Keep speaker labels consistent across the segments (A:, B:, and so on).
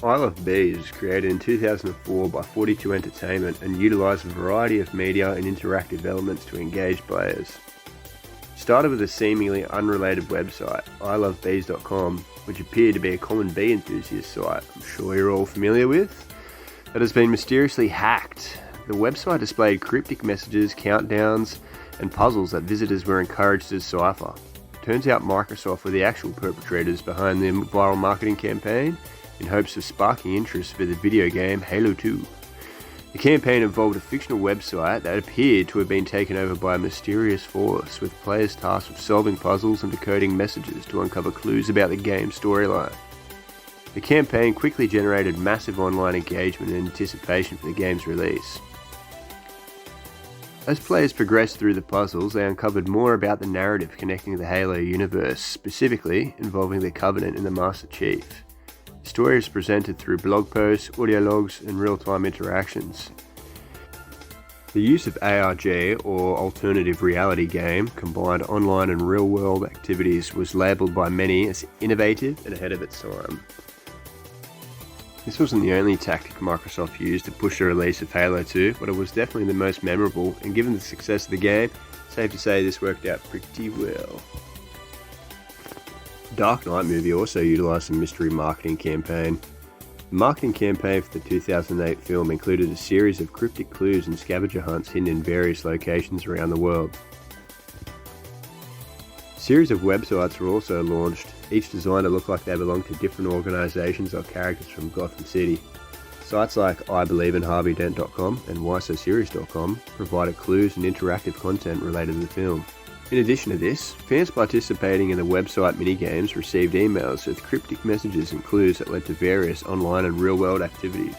A: I Love Bees was created in 2004 by 42 Entertainment and utilised a variety of media and interactive elements to engage players. Started with a seemingly unrelated website, ilovebees.com, which appeared to be a common bee enthusiast site I'm sure you're all familiar with, that has been mysteriously hacked. The website displayed cryptic messages, countdowns, and puzzles that visitors were encouraged to decipher. Turns out Microsoft were the actual perpetrators behind the viral marketing campaign in hopes of sparking interest for the video game Halo 2. The campaign involved a fictional website that appeared to have been taken over by a mysterious force, with players tasked with solving puzzles and decoding messages to uncover clues about the game's storyline. The campaign quickly generated massive online engagement and anticipation for the game's release. As players progressed through the puzzles, they uncovered more about the narrative connecting the Halo universe, specifically involving the Covenant and the Master Chief. The story is presented through blog posts, audio logs, and real-time interactions. The use of ARG, or alternative reality game, combined online and real-world activities, was labelled by many as innovative and ahead of its time. This wasn't the only tactic Microsoft used to push the release of Halo 2, but it was definitely the most memorable, and given the success of the game, safe to say this worked out pretty well. Dark Knight movie also utilised a mystery marketing campaign. The marketing campaign for the 2008 film included a series of cryptic clues and scavenger hunts hidden in various locations around the world. A series of websites were also launched, each designed to look like they belonged to different organisations or characters from Gotham City. Sites like IBelieveInHarveyDent.com and WhySoSerious.com provided clues and interactive content related to the film. In addition to this, fans participating in the website minigames received emails with cryptic messages and clues that led to various online and real-world activities.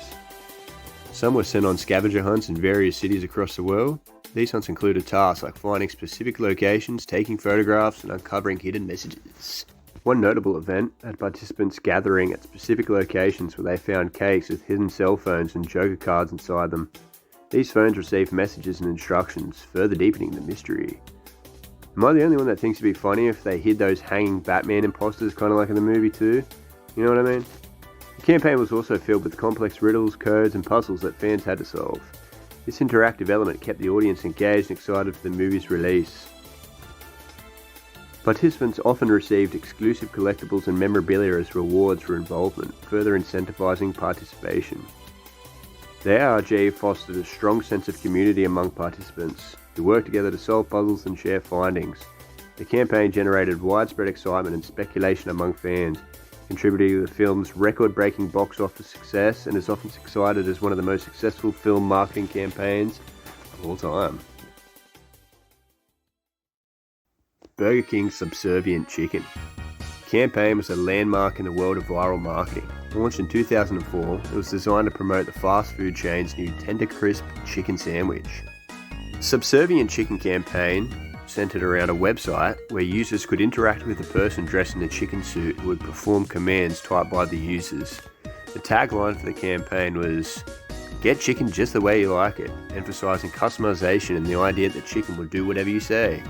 A: Some were sent on scavenger hunts in various cities across the world. These hunts included tasks like finding specific locations, taking photographs, and uncovering hidden messages. One notable event had participants gathering at specific locations where they found cakes with hidden cell phones and Joker cards inside them. These phones received messages and instructions, further deepening the mystery. Am I the only one that thinks it'd be funny if they hid those hanging Batman imposters kind of like in the movie too? You know what I mean? The campaign was also filled with complex riddles, codes, and puzzles that fans had to solve. This interactive element kept the audience engaged and excited for the movie's release. Participants often received exclusive collectibles and memorabilia as rewards for involvement, further incentivizing participation. The ARG fostered a strong sense of community among participants, who worked together to solve puzzles and share findings. The campaign generated widespread excitement and speculation among fans, contributing to the film's record-breaking box office success, and is often cited as one of the most successful film marketing campaigns of all time. Burger King's Subservient Chicken. The campaign was a landmark in the world of viral marketing. Launched in 2004, it was designed to promote the fast food chain's new Tender Crisp chicken sandwich. The Subservient Chicken campaign centered around a website where users could interact with a person dressed in a chicken suit who would perform commands typed by the users. The tagline for the campaign was, "Get chicken just the way you like it," emphasizing customization and the idea that chicken would do whatever you say.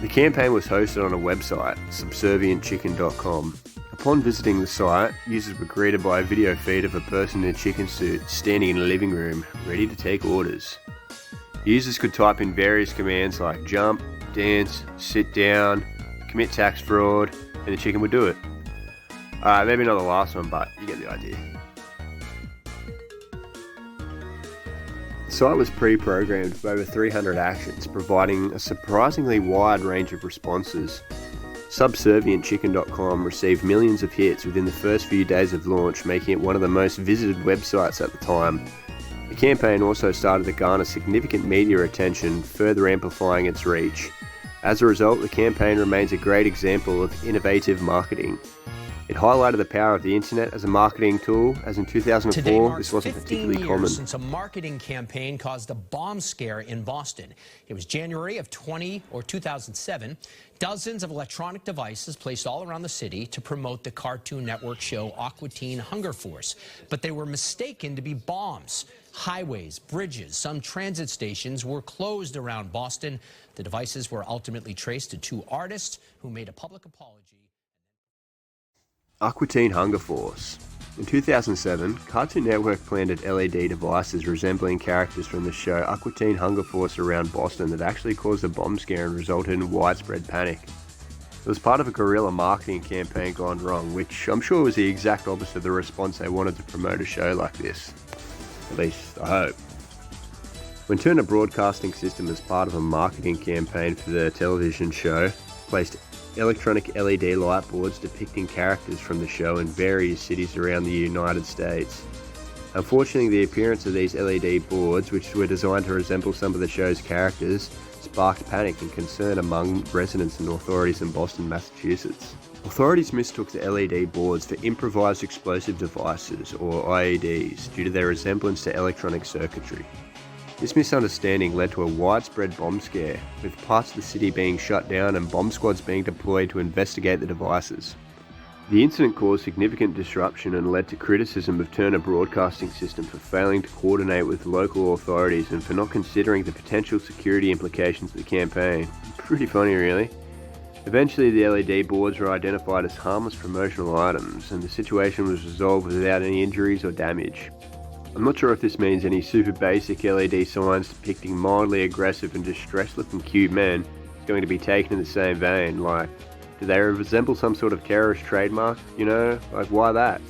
A: The campaign was hosted on a website, subservientchicken.com. Upon visiting the site, users were greeted by a video feed of a person in a chicken suit standing in a living room, ready to take orders. Users could type in various commands like jump, dance, sit down, commit tax fraud, and the chicken would do it. Maybe not the last one, but you get the idea. The site was pre-programmed with over 300 actions, providing a surprisingly wide range of responses. Subservientchicken.com received millions of hits within the first few days of launch, making it one of the most visited websites at the time. The campaign also started to garner significant media attention, further amplifying its reach. As a result, the campaign remains a great example of innovative marketing. It highlighted the power of the internet as a marketing tool, as in 2004, this wasn't particularly common.
B: Since a marketing campaign caused a bomb scare in Boston. It was January of 2007. Dozens of electronic devices placed all around the city to promote the Cartoon Network show Aqua Teen Hunger Force, but they were mistaken to be bombs. Highways, bridges, some transit stations were closed around Boston. The devices were ultimately traced to two artists who made a public apology.
A: Aqua Teen Hunger Force. In 2007, Cartoon Network planted LED devices resembling characters from the show Aqua Teen Hunger Force around Boston that actually caused a bomb scare and resulted in widespread panic. It was part of a guerrilla marketing campaign gone wrong, which I'm sure was the exact opposite of the response they wanted to promote a show like this. At least, I hope. When Turner Broadcasting System, as part of a marketing campaign for the television show, placed electronic LED light boards depicting characters from the show in various cities around the United States. Unfortunately, the appearance of these LED boards, which were designed to resemble some of the show's characters, sparked panic and concern among residents and authorities in Boston, Massachusetts. Authorities mistook the LED boards for improvised explosive devices, or IEDs, due to their resemblance to electronic circuitry. This misunderstanding led to a widespread bomb scare, with parts of the city being shut down and bomb squads being deployed to investigate the devices. The incident caused significant disruption and led to criticism of Turner Broadcasting System for failing to coordinate with local authorities and for not considering the potential security implications of the campaign. Pretty funny, really. Eventually, the LED boards were identified as harmless promotional items, and the situation was resolved without any injuries or damage. I'm not sure if this means any super basic LED signs depicting mildly aggressive and distressed-looking cute men is going to be taken in the same vein. Like, do they resemble some sort of terrorist trademark? You know, like, why that?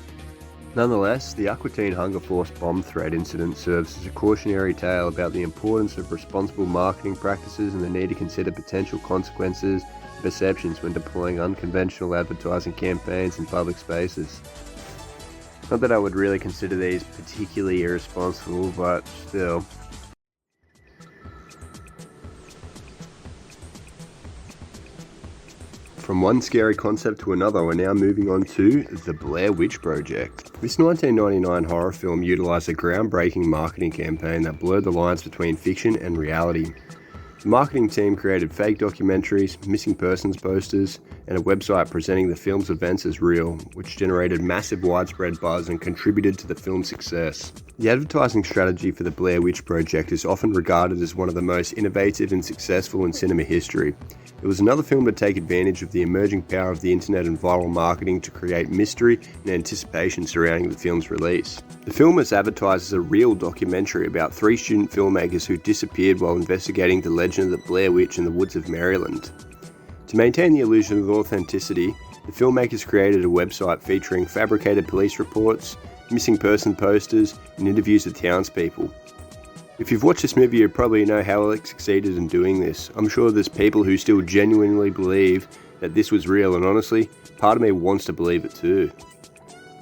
A: Nonetheless, the Aqua Teen Hunger Force bomb threat incident serves as a cautionary tale about the importance of responsible marketing practices and the need to consider potential consequences and perceptions when deploying unconventional advertising campaigns in public spaces. Not that I would really consider these particularly irresponsible, but still. From one scary concept to another, we're now moving on to The Blair Witch Project. This 1999 horror film utilised a groundbreaking marketing campaign that blurred the lines between fiction and reality. The marketing team created fake documentaries, missing persons posters, and a website presenting the film's events as real, which generated massive widespread buzz and contributed to the film's success. The advertising strategy for the Blair Witch Project is often regarded as one of the most innovative and successful in cinema history. It was another film to take advantage of the emerging power of the internet and viral marketing to create mystery and anticipation surrounding the film's release. The film was advertised as a real documentary about 3 student filmmakers who disappeared while investigating the legend of the Blair Witch in the woods of Maryland. To maintain the illusion of authenticity, the filmmakers created a website featuring fabricated police reports, missing person posters, and interviews with townspeople. If you've watched this movie, you probably know how Alex succeeded in doing this. I'm sure there's people who still genuinely believe that this was real, and honestly, part of me wants to believe it too.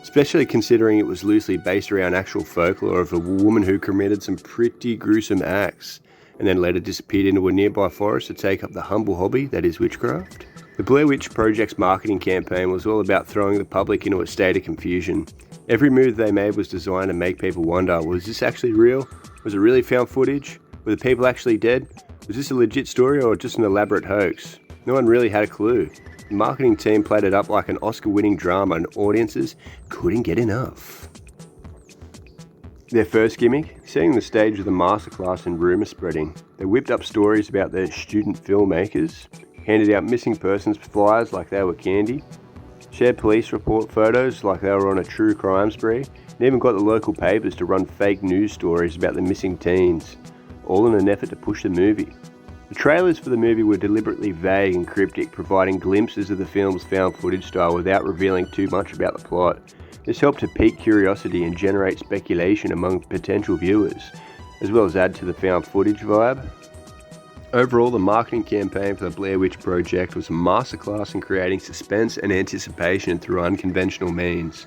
A: Especially considering it was loosely based around actual folklore of a woman who committed some pretty gruesome acts, and then later disappeared into a nearby forest to take up the humble hobby that is witchcraft. The Blair Witch Project's marketing campaign was all about throwing the public into a state of confusion. Every move they made was designed to make people wonder, was this actually real? Was it really found footage? Were the people actually dead? Was this a legit story or just an elaborate hoax? No one really had a clue. The marketing team played it up like an Oscar-winning drama and audiences couldn't get enough. Their first gimmick, setting the stage with a masterclass in rumour spreading. They whipped up stories about their student filmmakers, handed out missing persons flyers like they were candy, shared police report photos like they were on a true crime spree, and even got the local papers to run fake news stories about the missing teens, all in an effort to push the movie. The trailers for the movie were deliberately vague and cryptic, providing glimpses of the film's found footage style without revealing too much about the plot. This helped to pique curiosity and generate speculation among potential viewers, as well as add to the found footage vibe. Overall, the marketing campaign for the Blair Witch Project was a masterclass in creating suspense and anticipation through unconventional means.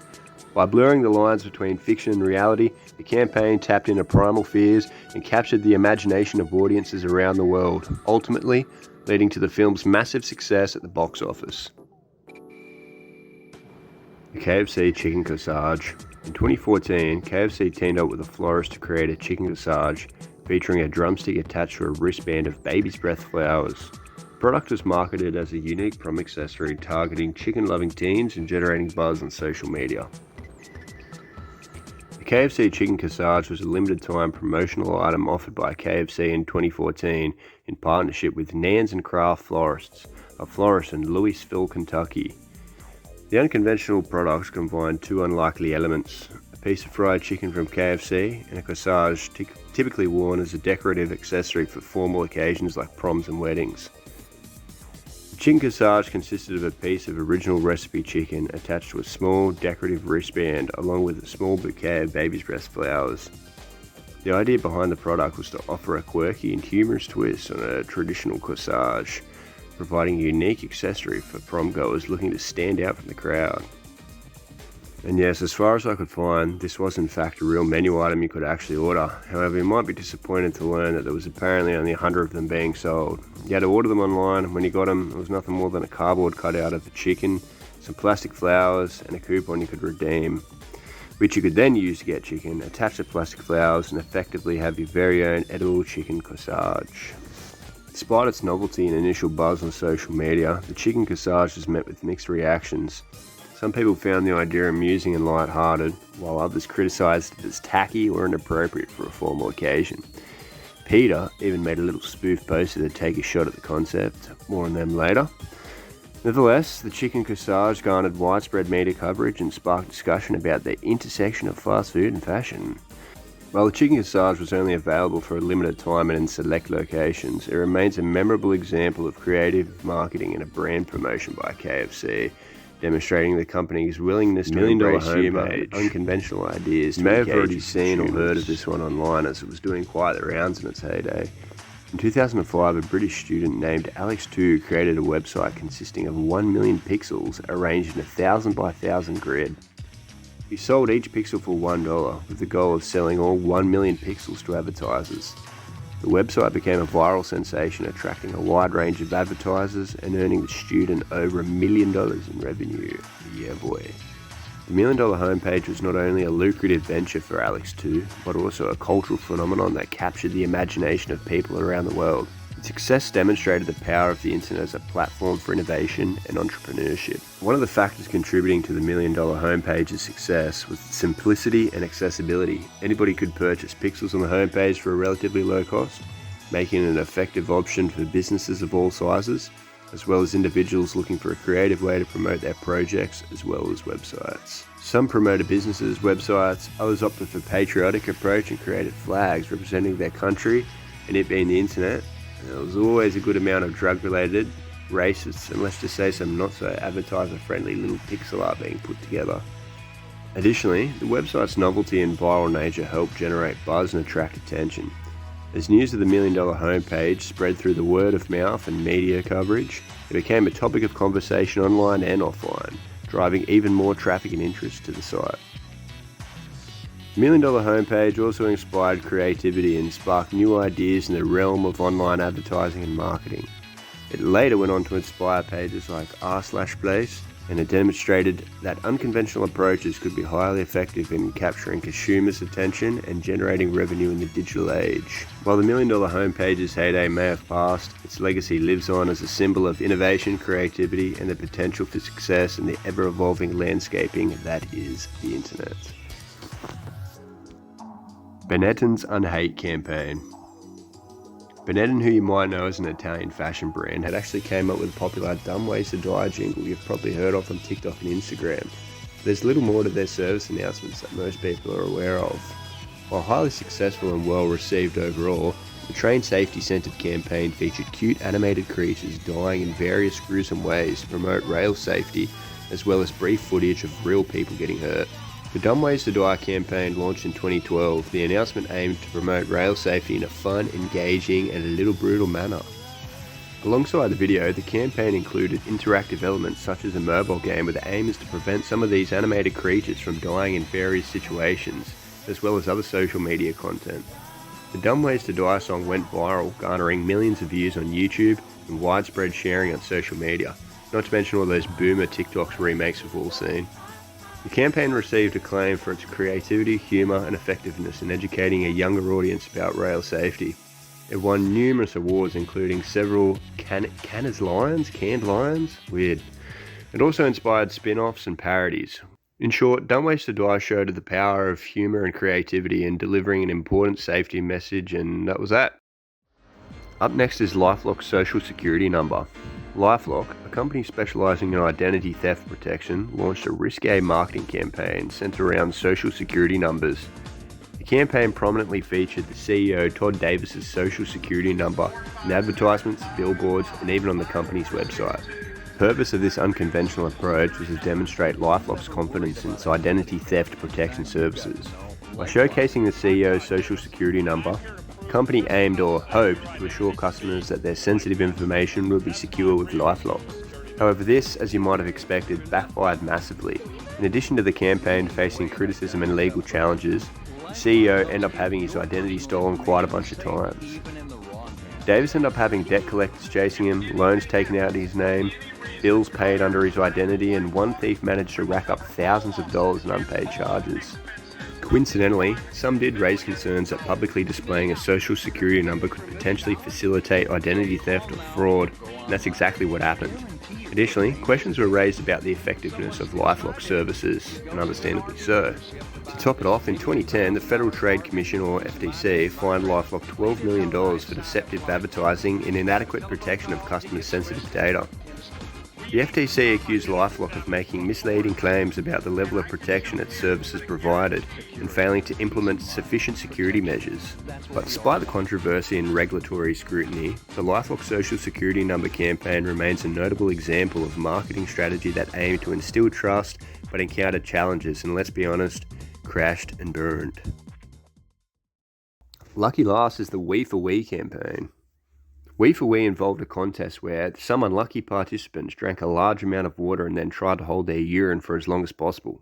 A: By blurring the lines between fiction and reality, the campaign tapped into primal fears and captured the imagination of audiences around the world, ultimately leading to the film's massive success at the box office. The KFC Chicken Corsage. In 2014, KFC teamed up with a florist to create a chicken corsage featuring a drumstick attached to a wristband of baby's breath flowers. The product was marketed as a unique prom accessory targeting chicken-loving teens and generating buzz on social media. The KFC Chicken Corsage was a limited-time promotional item offered by KFC in 2014 in partnership with Nans and Craft Florists, a florist in Louisville, Kentucky. The unconventional products combine two unlikely elements: a piece of fried chicken from KFC and a corsage typically worn as a decorative accessory for formal occasions like proms and weddings. The chicken corsage consisted of a piece of original recipe chicken attached to a small decorative wristband along with a small bouquet of baby's breath flowers. The idea behind the product was to offer a quirky and humorous twist on a traditional corsage, providing a unique accessory for prom goers looking to stand out from the crowd. And yes, as far as I could find, this was in fact a real menu item you could actually order. However, you might be disappointed to learn that there was apparently only 100 of them being sold. You had to order them online, and when you got them, it was nothing more than a cardboard cutout of a chicken, some plastic flowers, and a coupon you could redeem, which you could then use to get chicken, attach the plastic flowers, and effectively have your very own edible chicken corsage. Despite its novelty and initial buzz on social media, the chicken corsage was met with mixed reactions. Some people found the idea amusing and light-hearted, while others criticised it as tacky or inappropriate for a formal occasion. Peter even made a little spoof poster to take a shot at the concept. More on them later. Nevertheless, the chicken corsage garnered widespread media coverage and sparked discussion about the intersection of fast food and fashion. While the chicken corsage was only available for a limited time and in select locations, it remains a memorable example of creative marketing and a brand promotion by KFC, demonstrating the company's willingness to embrace humor and unconventional ideas. You may have already seen or heard of this one online, as it was doing quite the rounds in its heyday. In 2005, a British student named Alex 2 created a website consisting of 1 million pixels arranged in a 1,000 by 1,000 grid. He sold each pixel for $1, with the goal of selling all 1 million pixels to advertisers. The website became a viral sensation, attracting a wide range of advertisers and earning the student over $1 million in revenue. Yeah boy. The $1 million homepage was not only a lucrative venture for Alex 2, but also a cultural phenomenon that captured the imagination of people around the world. Its success demonstrated the power of the internet as a platform for innovation and entrepreneurship. One of the factors contributing to the $1 million homepage's success was its simplicity and accessibility. Anybody could purchase pixels on the homepage for a relatively low cost, making it an effective option for businesses of all sizes, as well as individuals looking for a creative way to promote their projects as well as websites. Some promoted businesses' websites, others opted for a patriotic approach and created flags representing their country, and it being the internet, there was always a good amount of drug-related, racist, and let's just say some not-so-advertiser-friendly little pixel art being put together. Additionally, the website's novelty and viral nature helped generate buzz and attract attention. As news of the $1 million homepage spread through the word of mouth and media coverage, it became a topic of conversation online and offline, driving even more traffic and interest to the site. The $1 million homepage also inspired creativity and sparked new ideas in the realm of online advertising and marketing. It later went on to inspire pages like r/place, and it demonstrated that unconventional approaches could be highly effective in capturing consumers' attention and generating revenue in the digital age. While the $1 million homepage's heyday may have passed, its legacy lives on as a symbol of innovation, creativity, and the potential for success in the ever-evolving landscaping that is the internet. Benetton's Unhate campaign. Benetton, who you might know as an Italian fashion brand, had actually came up with a popular Dumb Ways to Die jingle you've probably heard of on TikTok and Instagram. There's little more to their service announcements that most people are aware of. While highly successful and well received overall, the train safety-centered campaign featured cute animated creatures dying in various gruesome ways to promote rail safety, as well as brief footage of real people getting hurt. The Dumb Ways to Die campaign launched in 2012. The announcement aimed to promote rail safety in a fun, engaging, and a little brutal manner. Alongside the video, the campaign included interactive elements such as a mobile game where the aim is to prevent some of these animated creatures from dying in various situations, as well as other social media content. The Dumb Ways to Die song went viral, garnering millions of views on YouTube and widespread sharing on social media, not to mention all those boomer TikToks remakes we've all seen. The campaign received acclaim for its creativity, humour and effectiveness in educating a younger audience about rail safety. It won numerous awards including several canned lions? Weird. It also inspired spin-offs and parodies. In short, Dumb Ways to Die showed the power of humour and creativity in delivering an important safety message, and that was that. Up next is LifeLock's social security number. LifeLock, a company specializing in identity theft protection, launched a risque marketing campaign centered around social security numbers. The campaign prominently featured the CEO Todd Davis's social security number in advertisements, billboards, and even on the company's website. The purpose of this unconventional approach was to demonstrate LifeLock's confidence in its identity theft protection services. By showcasing the CEO's social security number, the company aimed or hoped to assure customers that their sensitive information would be secure with LifeLock. However, this, as you might have expected, backfired massively. In addition to the campaign facing criticism and legal challenges, the CEO ended up having his identity stolen quite a bunch of times. Davis ended up having debt collectors chasing him, loans taken out in his name, bills paid under his identity, and one thief managed to rack up thousands of dollars in unpaid charges. Coincidentally, some did raise concerns that publicly displaying a social security number could potentially facilitate identity theft or fraud, and that's exactly what happened. Additionally, questions were raised about the effectiveness of LifeLock services, and understandably so. To top it off, in 2010, the Federal Trade Commission, or FTC, fined LifeLock $12 million for deceptive advertising and inadequate protection of customers' sensitive data. The FTC accused LifeLock of making misleading claims about the level of protection its services provided and failing to implement sufficient security measures. But despite the controversy and regulatory scrutiny, the LifeLock Social Security Number campaign remains a notable example of marketing strategy that aimed to instill trust but encountered challenges and, let's be honest, crashed and burned. Lucky last is the We for We campaign. We for We involved a contest where some unlucky participants drank a large amount of water and then tried to hold their urine for as long as possible.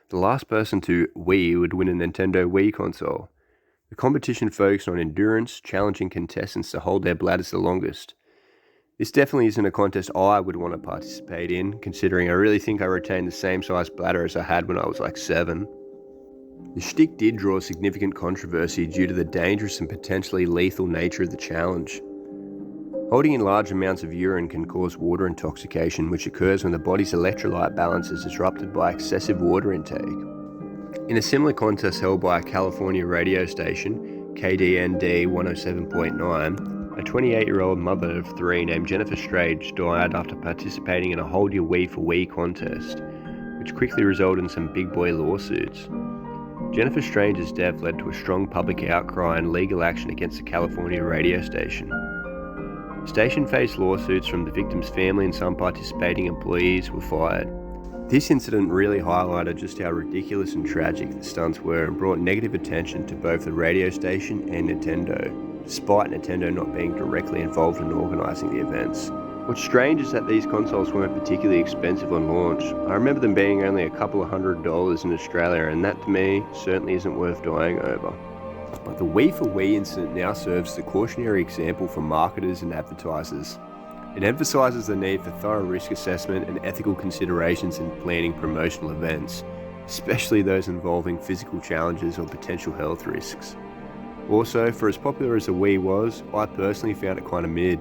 A: The last person to wee would win a Nintendo Wii console. The competition focused on endurance, challenging contestants to hold their bladders the longest. This definitely isn't a contest I would want to participate in, considering I really think I retained the same size bladder as I had when I was like 7. The shtick did draw significant controversy due to the dangerous and potentially lethal nature of the challenge. Holding in large amounts of urine can cause water intoxication, which occurs when the body's electrolyte balance is disrupted by excessive water intake. In a similar contest held by a California radio station, KDND 107.9, a 28-year-old mother of 3 named Jennifer Strange died after participating in a Hold Your Wee for Wee contest, which quickly resulted in some big boy lawsuits. Jennifer Strange's death led to a strong public outcry and legal action against the California radio station. The station faced lawsuits from the victim's family, and some participating employees were fired. This incident really highlighted just how ridiculous and tragic the stunts were and brought negative attention to both the radio station and Nintendo, despite Nintendo not being directly involved in organising the events. What's strange is that these consoles weren't particularly expensive on launch. I remember them being only a couple of $100s in Australia, and that to me certainly isn't worth dying over. But the We for We incident now serves as a cautionary example for marketers and advertisers. It emphasises the need for thorough risk assessment and ethical considerations in planning promotional events, especially those involving physical challenges or potential health risks. Also, for as popular as the Wii was, I personally found it kind of mid.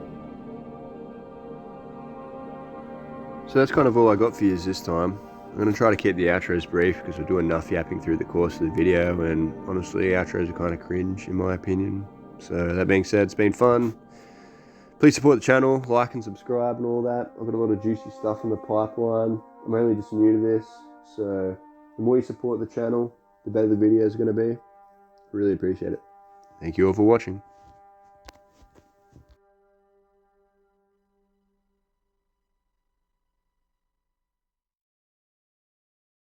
A: So that's kind of all I got for you this time. I'm going to try to keep the outros brief because I do enough yapping through the course of the video, and honestly outros are kind of cringe in my opinion. So that being said, it's been fun. Please support the channel, like and subscribe and all that. I've got a lot of juicy stuff in the pipeline. I'm only just new to this, so the more you support the channel, the better the videos are going to be. Really appreciate it. Thank you all for watching.